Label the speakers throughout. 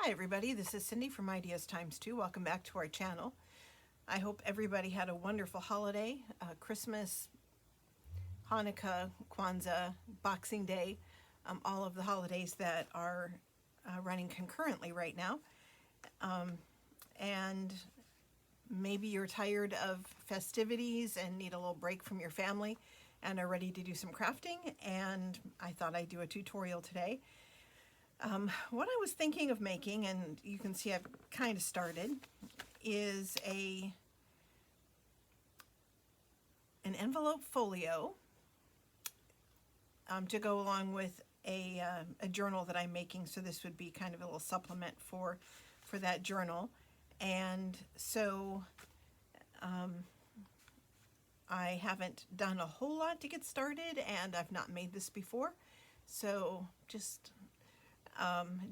Speaker 1: Hi everybody, this is Cindy from Ideastimestwo. Welcome back to our channel. I hope everybody had a wonderful holiday, Christmas, Hanukkah, Kwanzaa, Boxing Day, all of the holidays that are running concurrently right now. And maybe you're tired of festivities and need a little break from your family and are ready to do some crafting, and I thought I'd do a tutorial today. What I was thinking of making, and you can see I've kind of started, is an envelope folio to go along with a journal that I'm making. So this would be kind of a little supplement for that journal. And so I haven't done a whole lot to get started, and I've not made this before. So just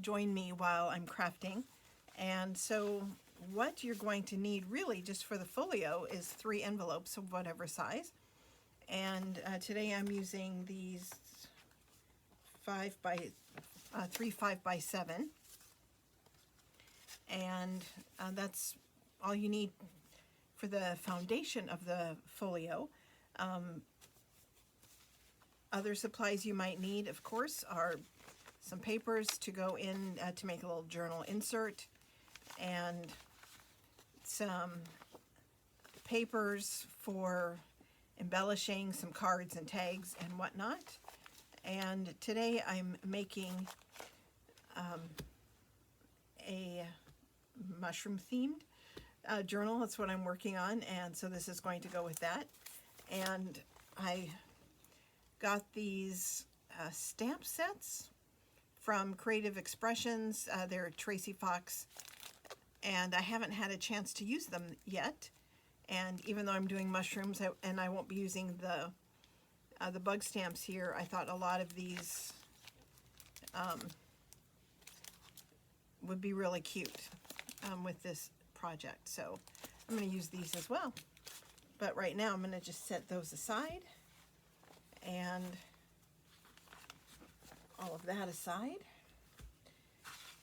Speaker 1: join me while I'm crafting. And so what you're going to need really just for the folio is 3 envelopes of whatever size. And today I'm using these 3 5x7, and that's all you need for the foundation of the folio. Other supplies you might need, of course, are some papers to go in to make a little journal insert, and some papers for embellishing, some cards and tags and whatnot. And today I'm making a mushroom themed journal. That's what I'm working on, and so this is going to go with that. And I got these stamp sets from Creative Expressions. They're Tracy Fox, and I haven't had a chance to use them yet. And even though I'm doing mushrooms and I won't be using the bug stamps here, I thought a lot of these would be really cute with this project. So I'm going to use these as well. But right now I'm going to just set those aside, and all of that aside.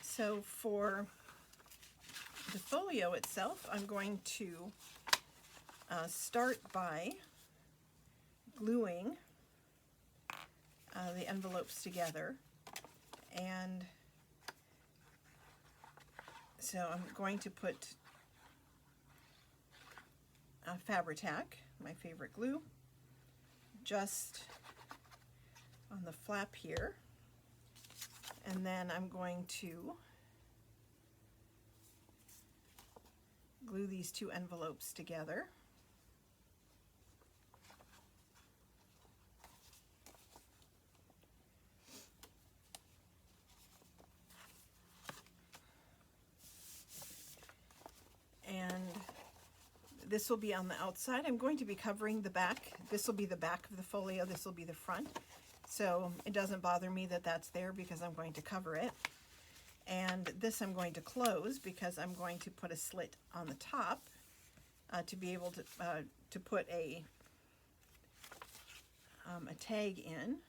Speaker 1: So for the folio itself, I'm going to start by gluing the envelopes together. And so I'm going to put Fabri-Tac, my favorite glue, just on the flap here. And then I'm going to glue these 2 envelopes together. And this will be on the outside. I'm going to be covering the back. This will be the back of the folio. This will be the front. So it doesn't bother me that that's there because I'm going to cover it. And this I'm going to close because I'm going to put a slit on the top to be able to put a tag in.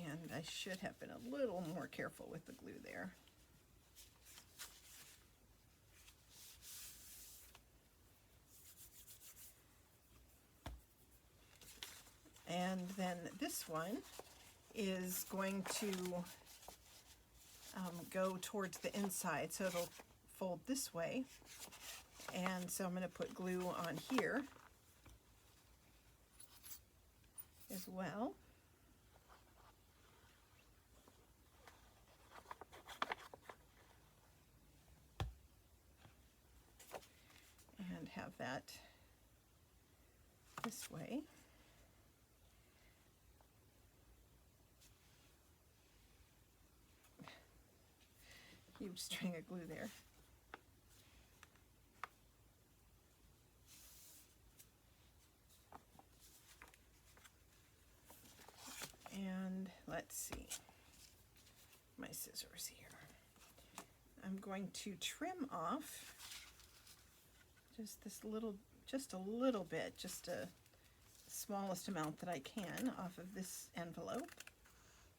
Speaker 1: And I should have been a little more careful with the glue there. And then this one is going to go towards the inside, so it'll fold this way. And so I'm going to put glue on here as well. And have that this way. Huge string of glue there. And let's see, my scissors here. I'm going to trim off just this little, just a little bit, just a smallest amount that I can off of this envelope.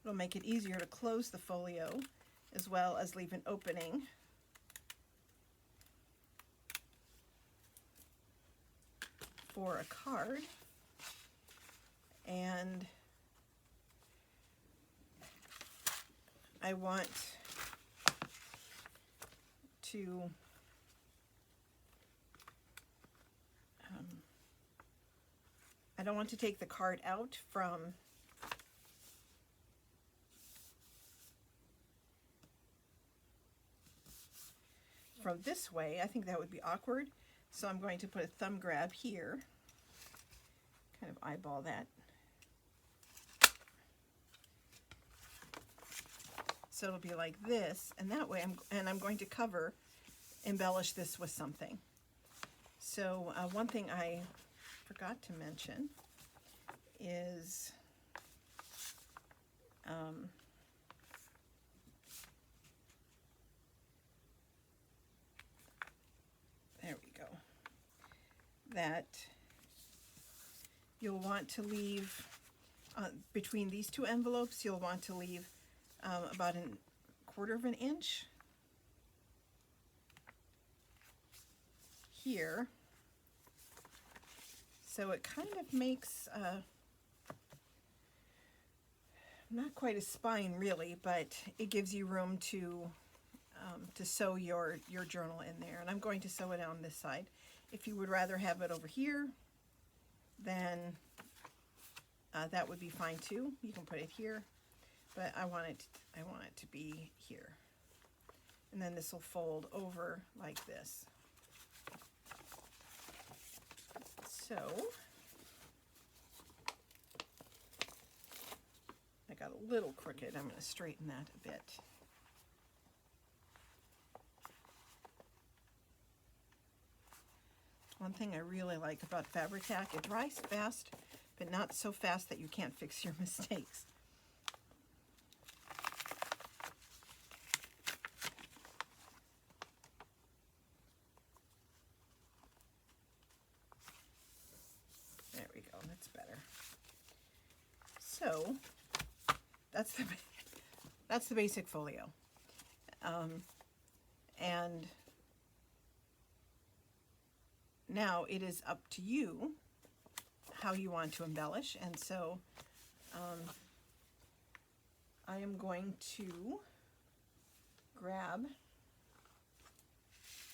Speaker 1: It'll make it easier to close the folio as well as leave an opening for a card. And I want to I don't want to take the card out from this way. I think that would be awkward. So I'm going to put a thumb grab here, kind of eyeball that. So it'll be like this, and that way I'm going to embellish this with something. So one thing I forgot to mention is there we go, that you'll want to leave between these two envelopes, you'll want to leave about a quarter of an inch here, so it kind of makes not quite a spine really, but it gives you room to sew your journal in there. And I'm going to sew it on this side. If you would rather have it over here, then that would be fine too. You can put it here, but I want it to be here. And then this will fold over like this. So I got a little crooked. I'm going to straighten that a bit. One thing I really like about fabric tack, it dries fast, but not so fast that you can't fix your mistakes. There we go, that's better. So that's the basic folio. And now it is up to you how you want to embellish, and so I am going to grab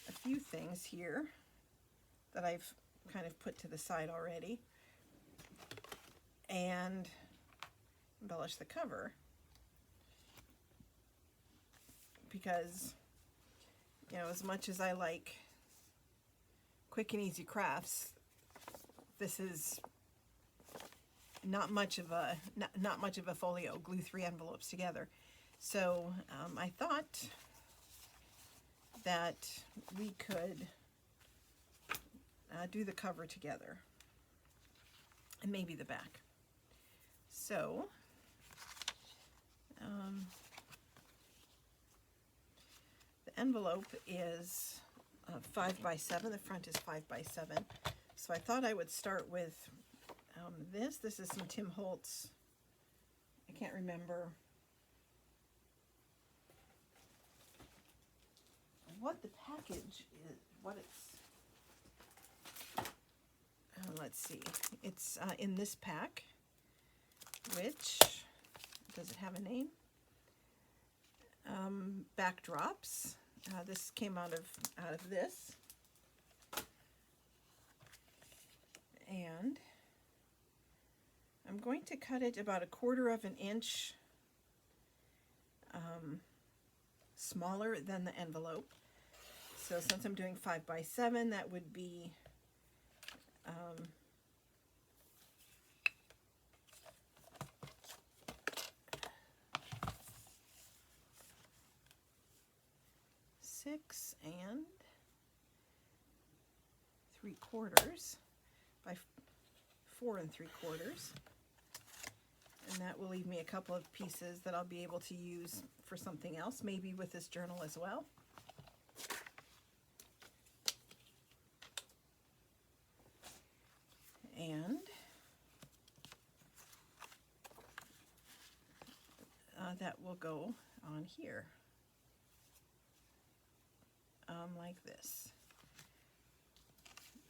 Speaker 1: a few things here that I've kind of put to the side already and embellish the cover, because, you know, as much as I like quick and easy crafts, this is not much of a folio. Glue 3 envelopes together. So I thought that we could do the cover together and maybe the back. So the envelope is 5 by 7. The front is 5 by 7. So I thought I would start with this. This is some Tim Holtz. I can't remember what the package is, what it's, let's see, it's in this pack, which, does it have a name? Backdrops. This came out of this, and I'm going to cut it about 1/4 of an inch smaller than the envelope. So since I'm doing 5 by 7, that would be six and 3/4 by 4 3/4, and that will leave me a couple of pieces that I'll be able to use for something else, maybe with this journal as well. And that will go on here, like this.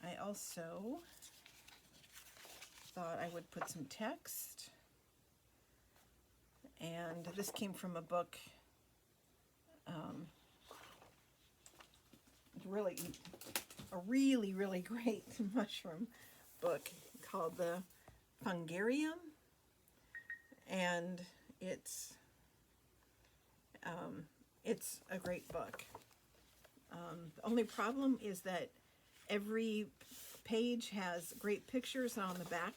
Speaker 1: I also thought I would put some text, and this came from a book, really great mushroom book called The Fungarium, and it's a great book. The only problem is that every page has great pictures, and on the back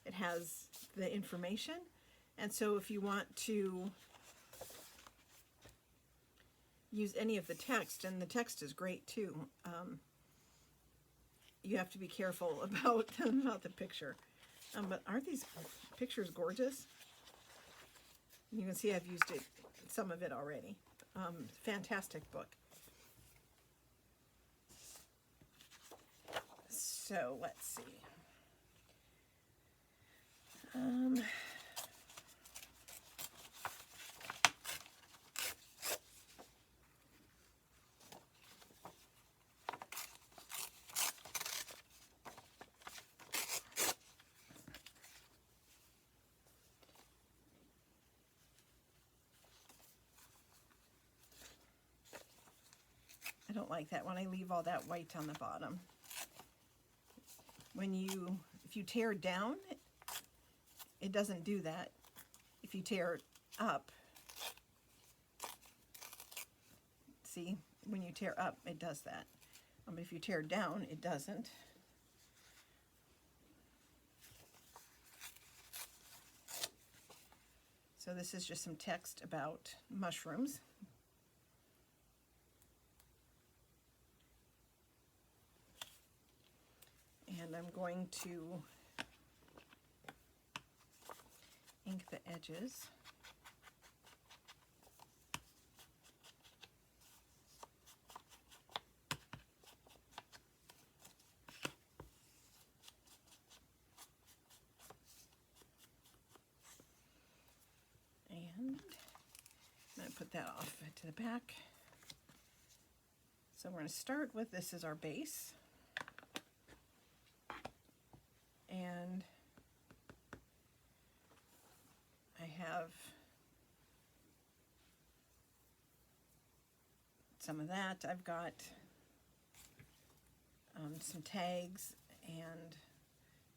Speaker 1: it has the information. And so if you want to use any of the text, and the text is great too, you have to be careful about the picture. But aren't these pictures gorgeous? You can see I've used some of it already. Fantastic book. So let's see. I don't like that when I leave all that white on the bottom. If you tear down, it doesn't do that. If you tear up, see, when you tear up, it does that. But if you tear down, it doesn't. So this is just some text about mushrooms. And I'm going to ink the edges. And I'm going to put that off to the back. So we're going to start with, this is our base. And I have some of that. I've got some tags and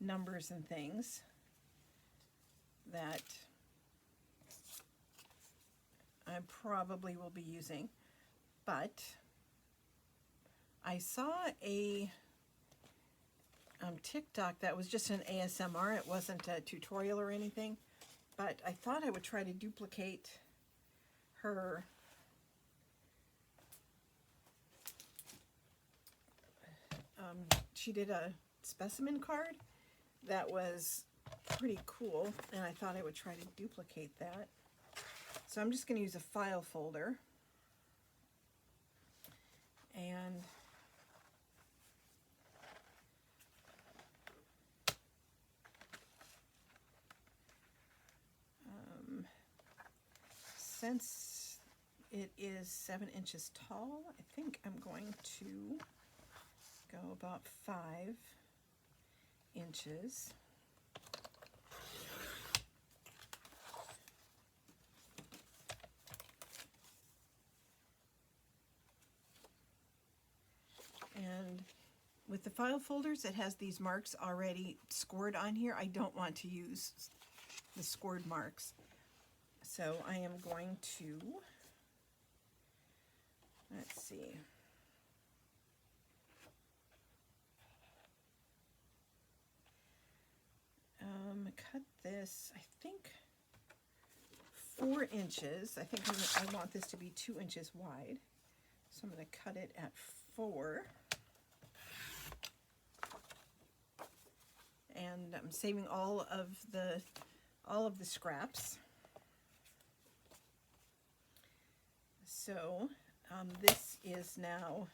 Speaker 1: numbers and things that I probably will be using, but I saw a TikTok that was just an ASMR. It wasn't a tutorial or anything, but I thought I would try to duplicate her she did a specimen card that was pretty cool, and I thought I would try to duplicate that. So I'm just going to use a file folder, and since it is 7 inches tall, I think I'm going to go about 5 inches. And with the file folders, it has these marks already scored on here. I don't want to use the scored marks. So I am going to, let's see, cut this, I think 4 inches. I think I want this to be 2 inches wide. So I'm going to cut it at 4. And I'm saving all of the scraps. So this is now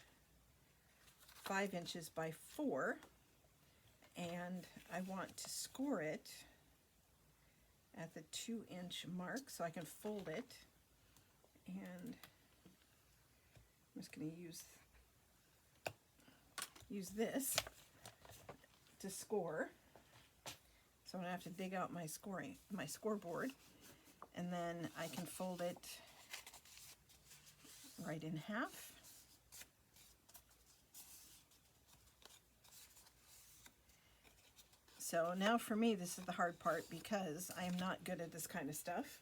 Speaker 1: 5 inches by 4, and I want to score it at the 2-inch mark so I can fold it And I'm just going to use this to score. So I'm going to have to dig out my scoreboard, and then I can fold it right in half. So now for me, this is the hard part because I am not good at this kind of stuff.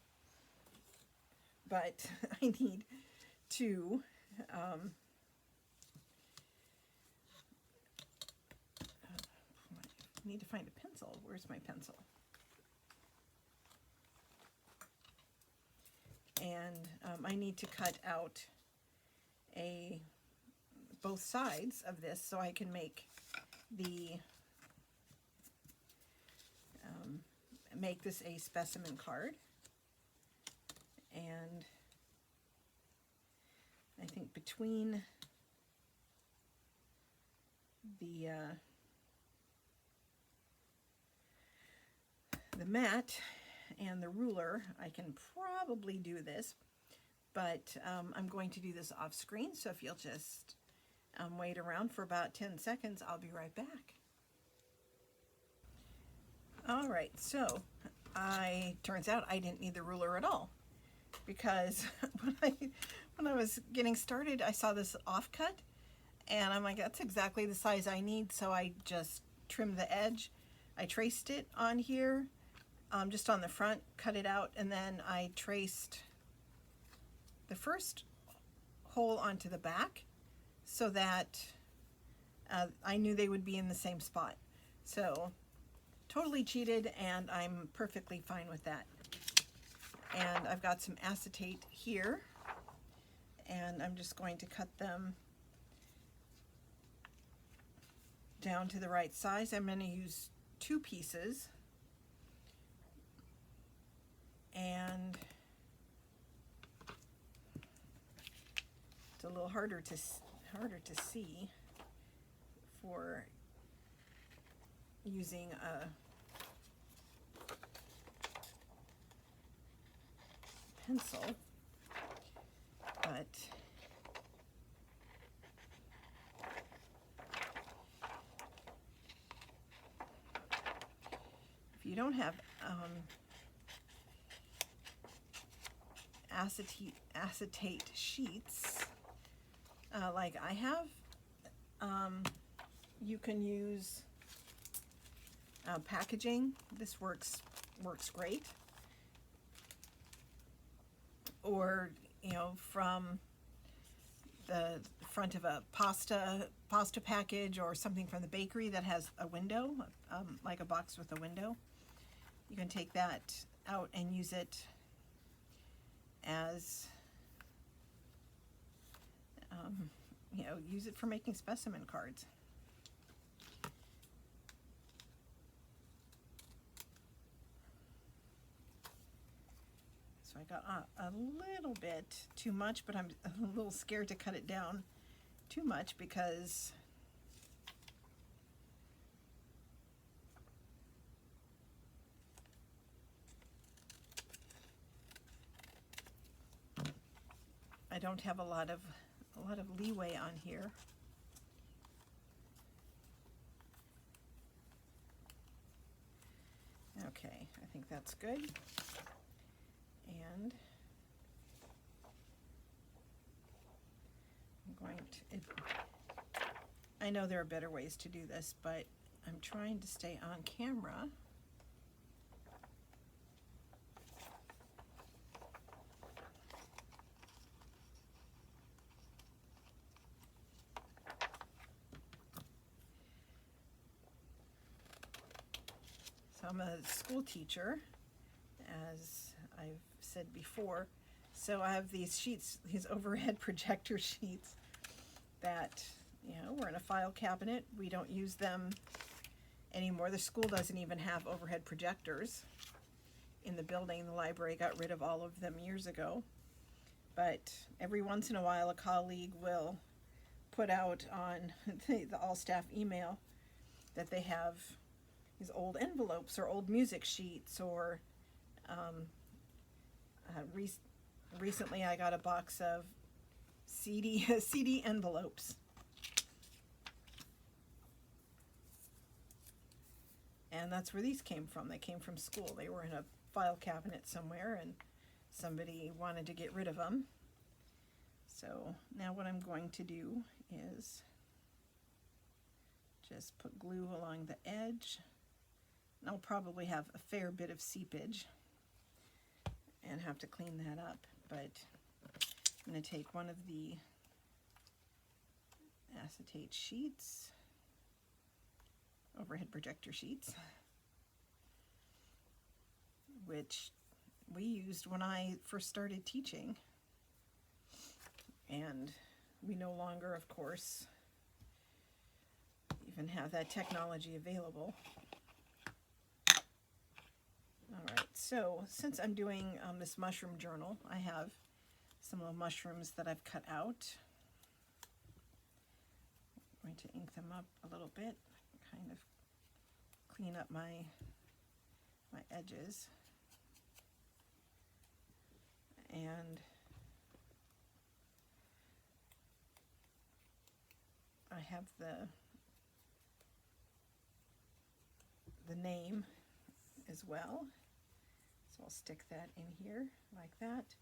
Speaker 1: But I need to need to find a pencil. Where's my pencil? And I need to cut out both sides of this so I can make make this a specimen card. And I think between the mat and the ruler, I can probably do this, but I'm going to do this off screen, so if you'll just wait around for about 10 seconds, I'll be right back. All right, so turns out I didn't need the ruler at all, because when I was getting started, I saw this offcut, and I'm like, that's exactly the size I need, so I just trimmed the edge. I traced it on here, just on the front, cut it out, and then I traced the first hole onto the back so that I knew they would be in the same spot. So totally cheated, and I'm perfectly fine with that. And I've got some acetate here, and I'm just going to cut them down to the right size. I'm going to use 2 pieces, and it's a little harder to see for using a pencil, but if you don't have acetate sheets like I have, you can use packaging. This works great. Or, you know, from the front of a pasta package, or something from the bakery that has a window, like a box with a window. You can take that out and use it as, you know, use it for making specimen cards. So I got a little bit too much, but I'm a little scared to cut it down too much because I don't have a lot of leeway on here. Okay, I think that's good. And I'm going to, I know there are better ways to do this, but I'm trying to stay on camera. So I'm a school teacher, as I've said before. So I have these sheets, these overhead projector sheets that, you know, were in a file cabinet. We don't use them anymore. The school doesn't even have overhead projectors in the building. The library got rid of all of them years ago. But every once in a while, a colleague will put out on the all-staff email that they have these old envelopes or old music sheets or recently I got a box of CD envelopes. And that's where these came from. They came from school. They were in a file cabinet somewhere and somebody wanted to get rid of them. So now what I'm going to do is just put glue along the edge. And I'll probably have a fair bit of seepage and have to clean that up, but I'm going to take one of the acetate sheets, overhead projector sheets, which we used when I first started teaching, and we no longer, of course, even have that technology available. All right, so since I'm doing this mushroom journal, I have some little mushrooms that I've cut out. I'm going to ink them up a little bit, kind of clean up my edges. And I have the name as well. So I'll stick that in here like that.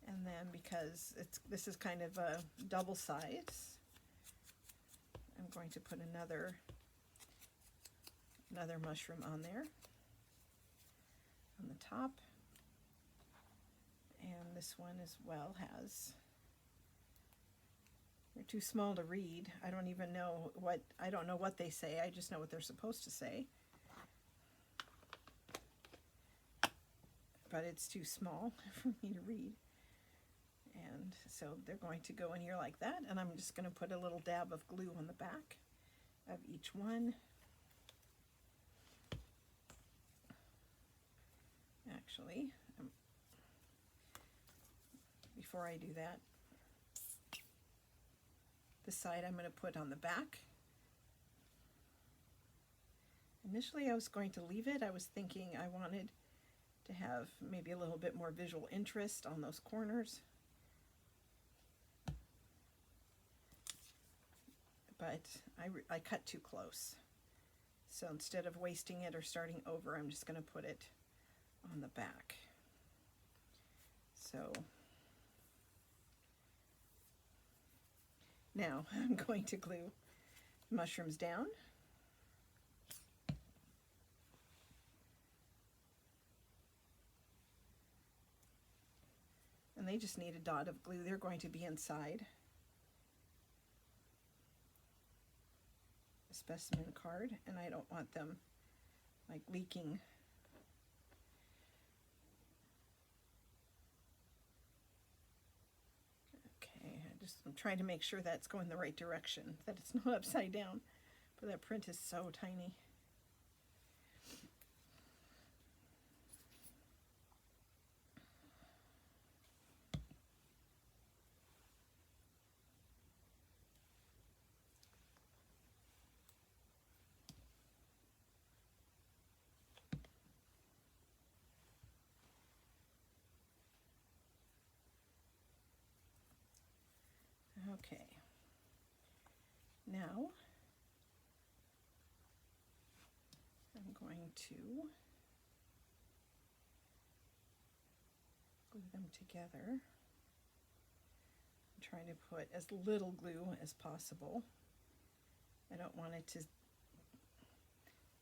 Speaker 1: And then because this is kind of a double size, I'm going to put another mushroom on there on the top. And this one as well has, they're too small to read. I don't know what they say. I just know what they're supposed to say. But it's too small for me to read. And so they're going to go in here like that, and I'm just going to put a little dab of glue on the back of each one. Actually, before I do that, this side I'm going to put on the back. Initially I was going to leave it. I was thinking I wanted to have maybe a little bit more visual interest on those corners. But I cut too close. So instead of wasting it or starting over, I'm just going to put it on the back. So now I'm going to glue the mushrooms down. And they just need a dot of glue. They're going to be inside a specimen card, and I don't want them like leaking. Okay, I'm trying to make sure that's going the right direction, that it's not upside down, but that print is so tiny. Okay, now I'm going to glue them together. I'm trying to put as little glue as possible. I don't want it to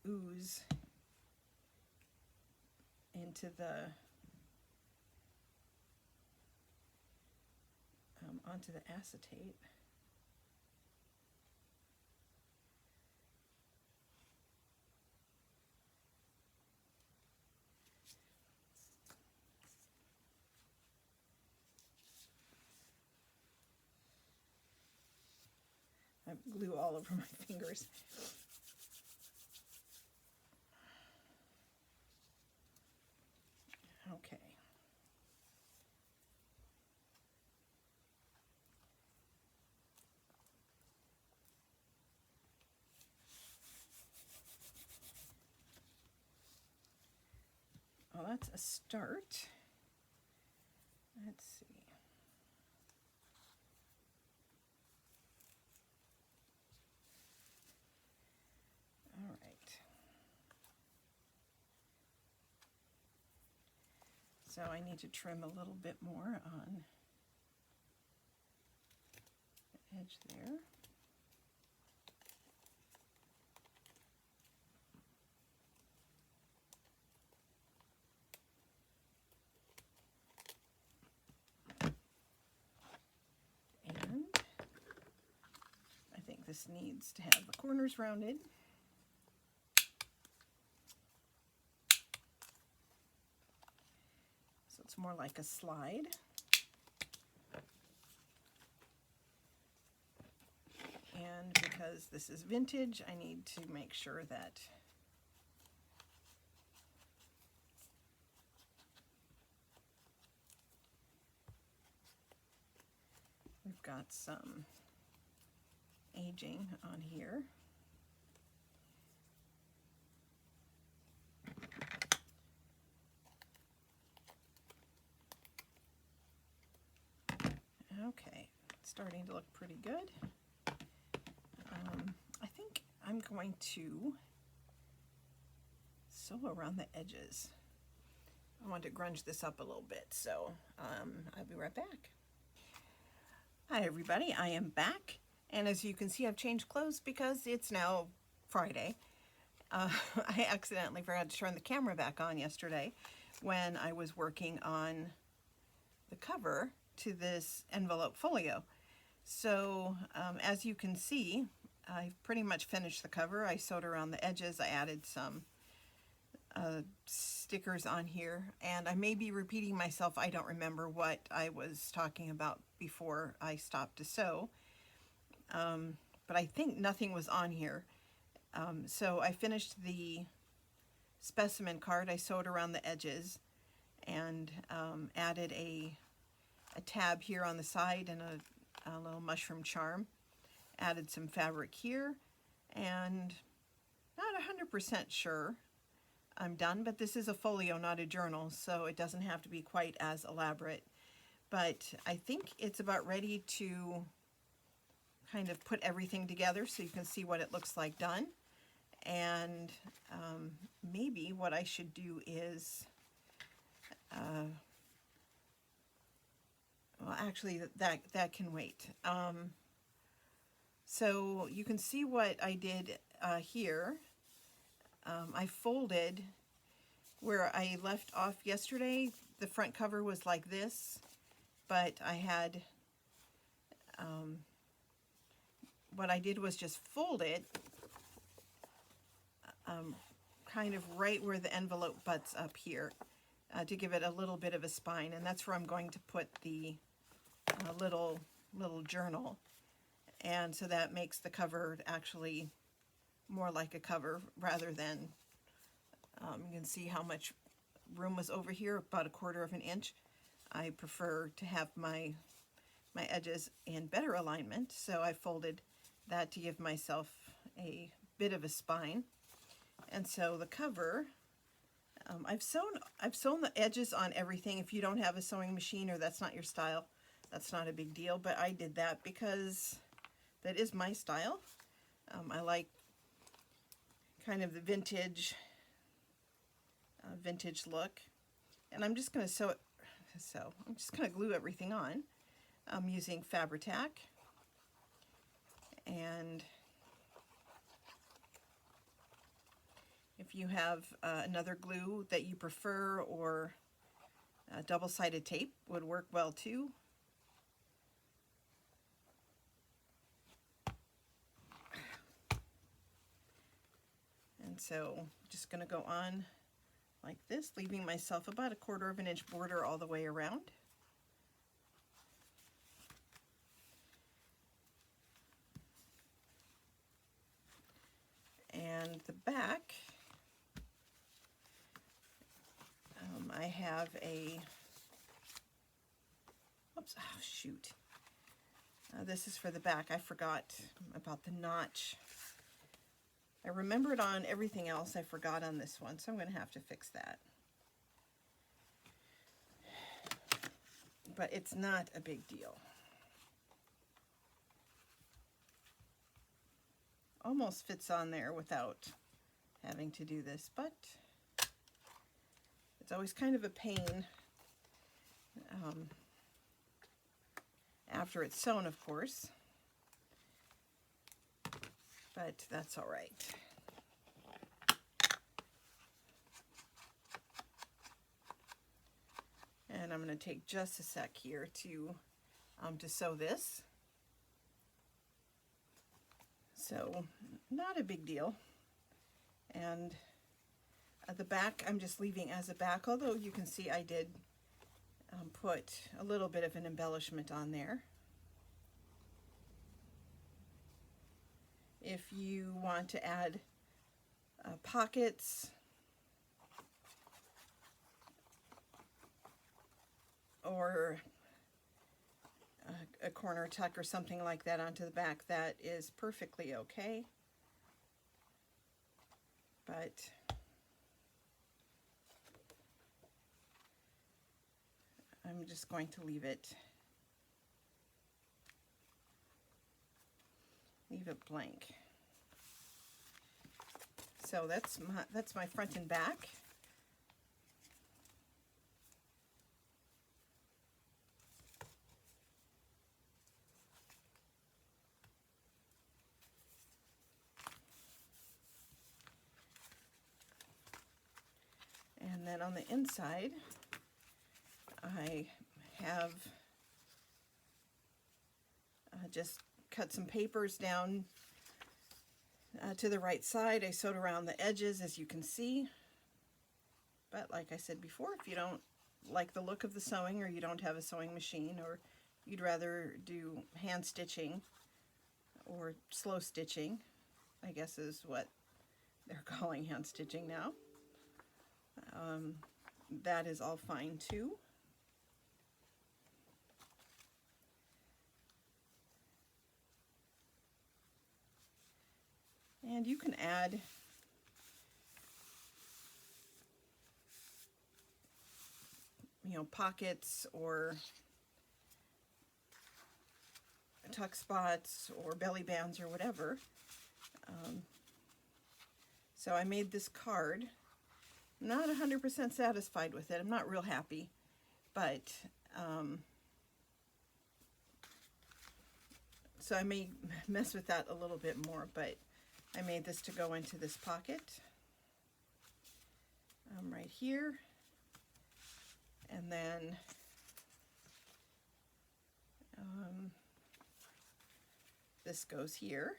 Speaker 1: ooze into onto the acetate. I have glue all over my fingers. Okay. Well, that's a start. Let's see. All right. So I need to trim a little bit more on the edge there. And I think this needs to have the corners rounded. So it's more like a slide. And because this is vintage, I need to make sure that we've got some aging on here. Okay, it's starting to look pretty good. I think I'm going to sew around the edges. I want to grunge this up a little bit, so I'll be right back. Hi everybody, I am back, and as you can see I've changed clothes because it's now Friday. I accidentally forgot to turn the camera back on yesterday when I was working on the cover to this envelope folio. So as you can see, I've pretty much finished the cover. I sewed around the edges. I added some stickers on here, and I may be repeating myself. I don't remember what I was talking about before I stopped to sew, but I think nothing was on here. So I finished the specimen card. I sewed around the edges and added a tab here on the side and a little mushroom charm. Added some fabric here, and not 100% sure I'm done, but this is a folio, not a journal, so it doesn't have to be quite as elaborate. But I think it's about ready to kind of put everything together so you can see what it looks like done. And maybe what I should do is, well, actually that can wait. So you can see what I did here. I folded where I left off yesterday. The front cover was like this, but I had, what I did was just fold it kind of right where the envelope butts up here to give it a little bit of a spine, and that's where I'm going to put the little journal. And so that makes the cover actually more like a cover rather than, you can see how much room was over here, about 1/4 of an inch. I prefer to have my edges in better alignment, so I folded that to give myself a bit of a spine. And so the cover, I've sewn the edges on everything. If you don't have a sewing machine or that's not your style, that's not a big deal, but I did that because that is my style. I like kind of the vintage look, and I'm just going to sew it. So I'm just going to glue everything on. I'm using Fabri-Tac, and if you have another glue that you prefer, or double-sided tape would work well too. And so I'm just going to go on like this, leaving myself about 1/4 of an inch border all the way around. And the back, I have a, oops, oh shoot. This is for the back. I forgot about the notch. I remembered on everything else, I forgot on this one, so I'm going to have to fix that. but it's not a big deal. Almost fits on there without having to do this, but it's always kind of a pain after it's sewn, of course, but that's all right. And I'm going to take just a sec here to sew this. So not a big deal. And at the back, I'm just leaving as a back, although you can see I did put a little bit of an embellishment on there. If you want to add pockets or a corner tuck or something like that onto the back, that is perfectly okay. But I'm just going to leave it blank. So that's my front and back. And then on the inside, I have just cut some papers down to the right side. I sewed around the edges, as you can see. But like I said before, if you don't like the look of the sewing, or you don't have a sewing machine, or you'd rather do hand stitching or slow stitching, I guess is what they're calling hand stitching now, that is all fine too. And you can add pockets or tuck spots or belly bands or whatever. So I made this card. I'm not 100% satisfied with it. I'm not real happy, but so I may mess with that a little bit more, but I made this to go into this pocket right here, and then this goes here.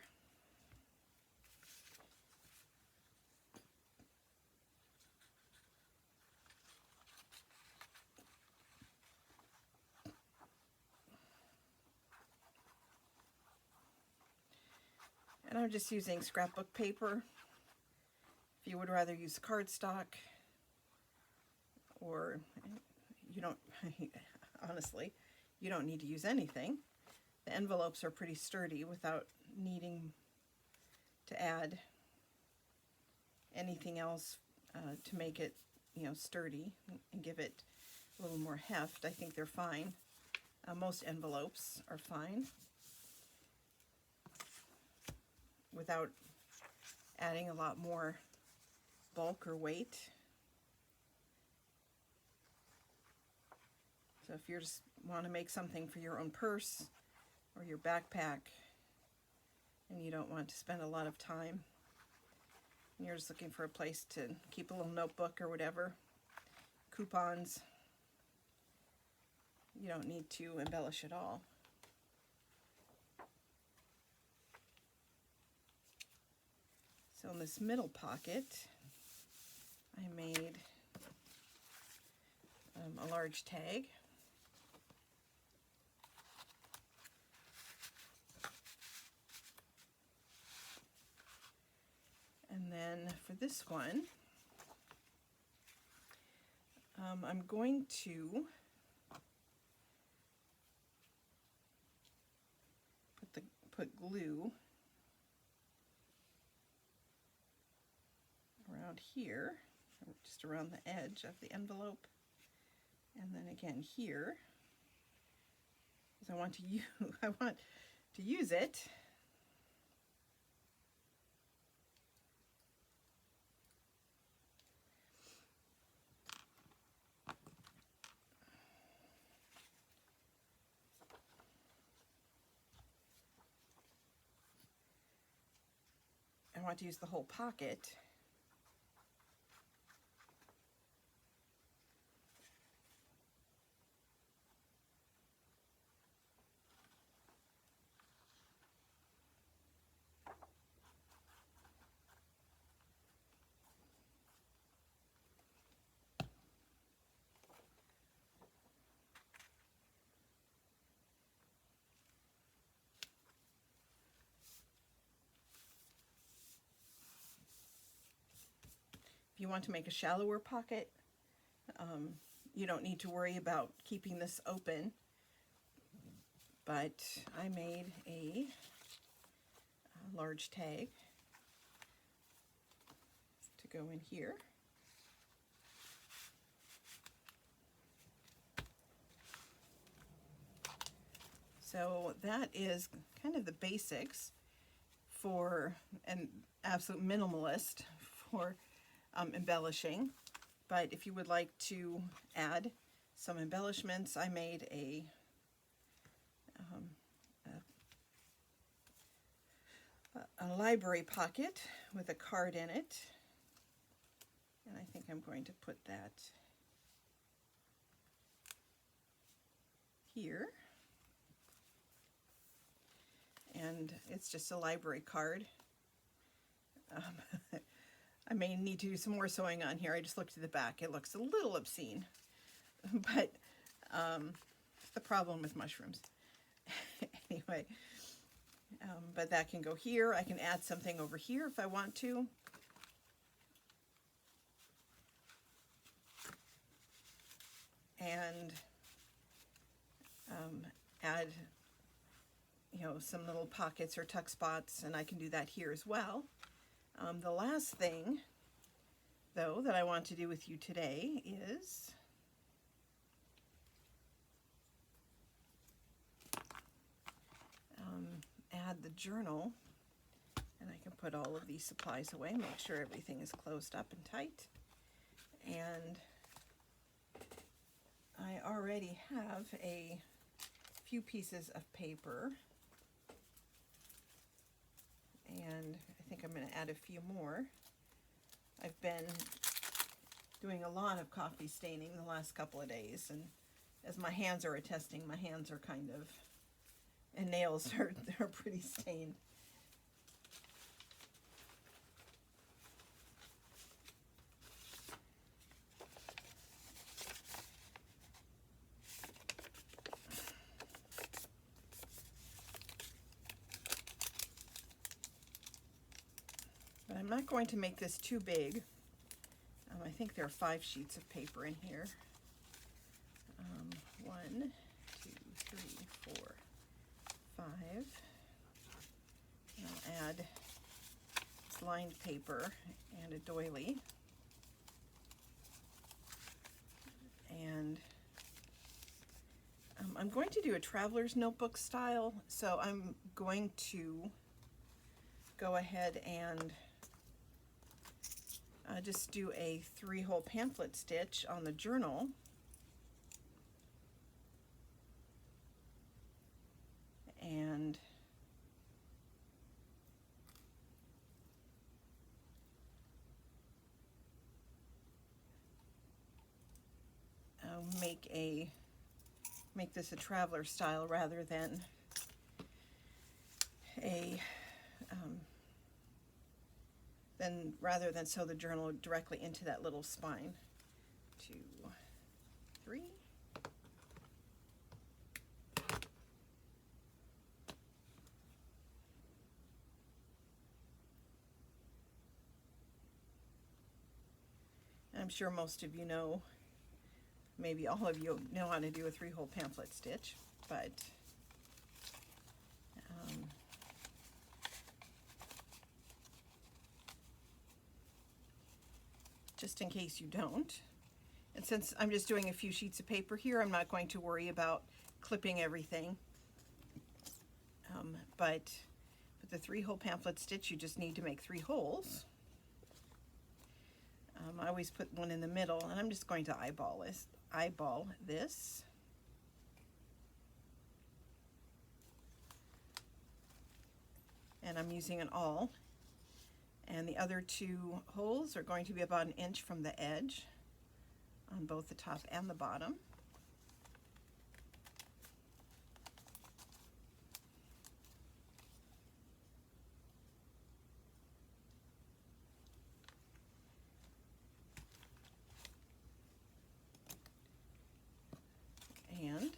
Speaker 1: And I'm just using scrapbook paper. If you would rather use cardstock, or you don't, honestly, you don't need to use anything. The envelopes are pretty sturdy without needing to add anything else to make it, sturdy and give it a little more heft. I think they're fine. Most envelopes are fine without adding a lot more bulk or weight. So if you just want to make something for your own purse or your backpack, and you don't want to spend a lot of time, and you're just looking for a place to keep a little notebook or whatever, coupons, you don't need to embellish at all. So in this middle pocket, I made a large tag. And then for this one, I'm going to put glue around here, just around the edge of the envelope, and then again here. because I want to use it. I want to use the whole pocket. If you want to make a shallower pocket, you don't need to worry about keeping this open, but I made a large tag to go in here. So that is kind of the basics for an absolute minimalist for embellishing. But if you would like to add some embellishments, I made a library pocket with a card in it, and I think I'm going to put that here. And it's just a library card. I may need to do some more sewing on here. I just looked at the back. It looks a little obscene, but the problem with mushrooms. Anyway, but that can go here. I can add something over here if I want to. And add, some little pockets or tuck spots, and I can do that here as well. The last thing, though, that I want to do with you today is add the journal, and I can put all of these supplies away, make sure everything is closed up and tight. And I already have a few pieces of paper, and I think I'm going to add a few more. I've been doing a lot of coffee staining the last couple of days, and as my hands are attesting, my hands are kind of, and nails are pretty stained. But I'm not going to make this too big. I think there are 5 sheets of paper in here. 1, 2, 3, 4, 5. And I'll add this lined paper and a doily. And I'm going to do a traveler's notebook style, so I'm going to go ahead and just do a 3-hole pamphlet stitch on the journal. And make this a traveler style rather than sew the journal directly into that little spine. 2, 3. I'm sure most of you know, maybe all of you know how to do a 3-hole pamphlet stitch, but just in case you don't, and since I'm just doing a few sheets of paper here, I'm not going to worry about clipping everything. But with the 3-hole pamphlet stitch, you just need to make 3 holes. I always put one in the middle, and I'm just going to eyeball this. And I'm using an awl. And the other 2 holes are going to be about 1 inch from the edge on both the top and the bottom. And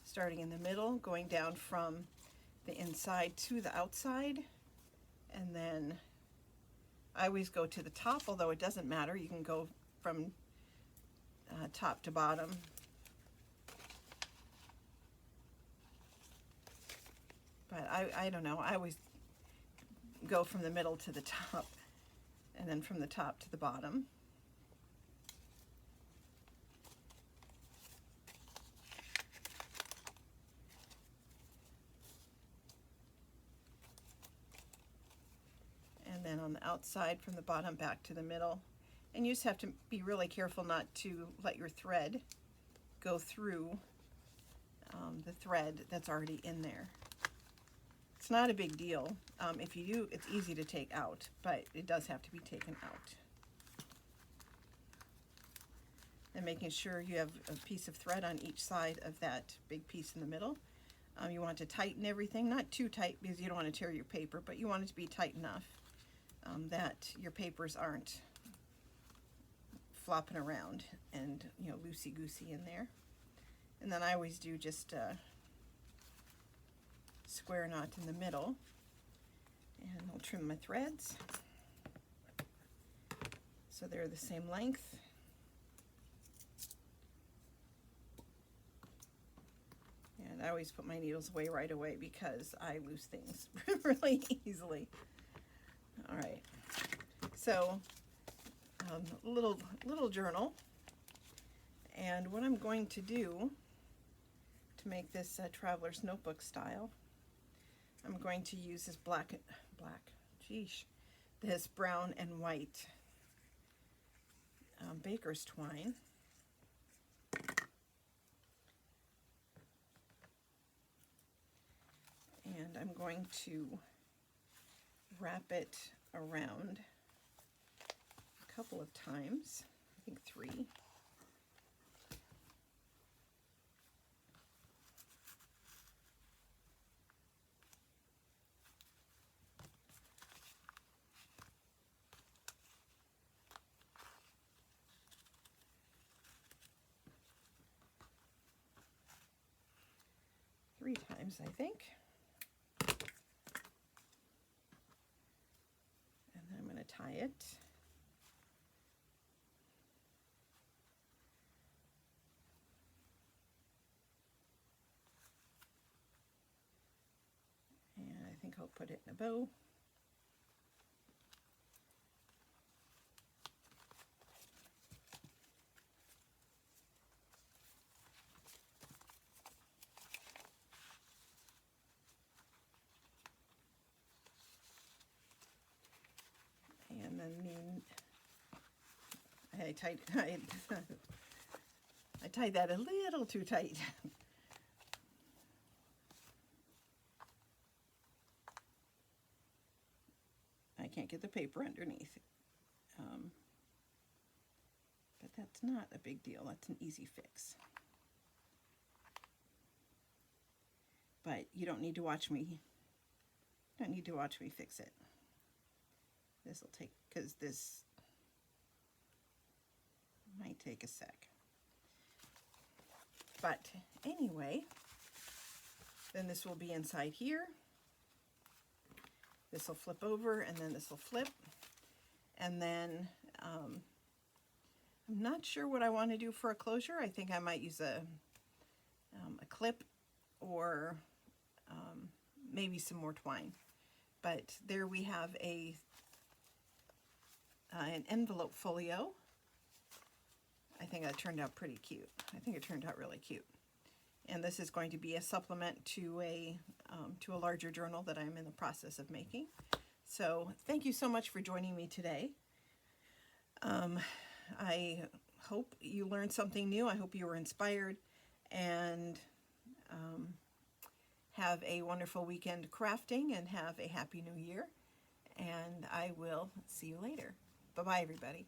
Speaker 1: starting in the middle, going down from the inside to the outside, and then I always go to the top, although it doesn't matter. You can go from top to bottom. But I don't know, I always go from the middle to the top, and then from the top to the bottom. And then on the outside from the bottom back to the middle. And you just have to be really careful not to let your thread go through the thread that's already in there. It's not a big deal. If you do, it's easy to take out, but it does have to be taken out. And making sure you have a piece of thread on each side of that big piece in the middle. You want to tighten everything, not too tight because you don't want to tear your paper, but you want it to be tight enough that your papers aren't flopping around and, you know, loosey-goosey in there. And then I always do just a square knot in the middle, and I'll trim my threads so they're the same length. And I always put my needles away right away because I lose things really easily. All right, so little journal, and what I'm going to do to make this traveler's notebook style, I'm going to use this this brown and white baker's twine. And I'm going to wrap it around a couple of times, I think 3. Three times, I think. And then I'm going to tie it. And I think I'll put it in a bow. And then I tied that a little too tight. I can't get the paper underneath. But that's not a big deal. That's an easy fix. But you don't need to watch me. Fix it. This will take, because this might take a sec. But anyway, then this will be inside here. This will flip over, and then this will flip. And then I'm not sure what I want to do for a closure. I think I might use a clip or maybe some more twine. But there we have an envelope folio. I think that turned out pretty cute. I think it turned out really cute. and this is going to be a supplement to a larger journal that I'm in the process of making. So thank you so much for joining me today. I hope you learned something new. I hope you were inspired, and have a wonderful weekend crafting, and have a happy new year. And I will see you later. Bye-bye, everybody.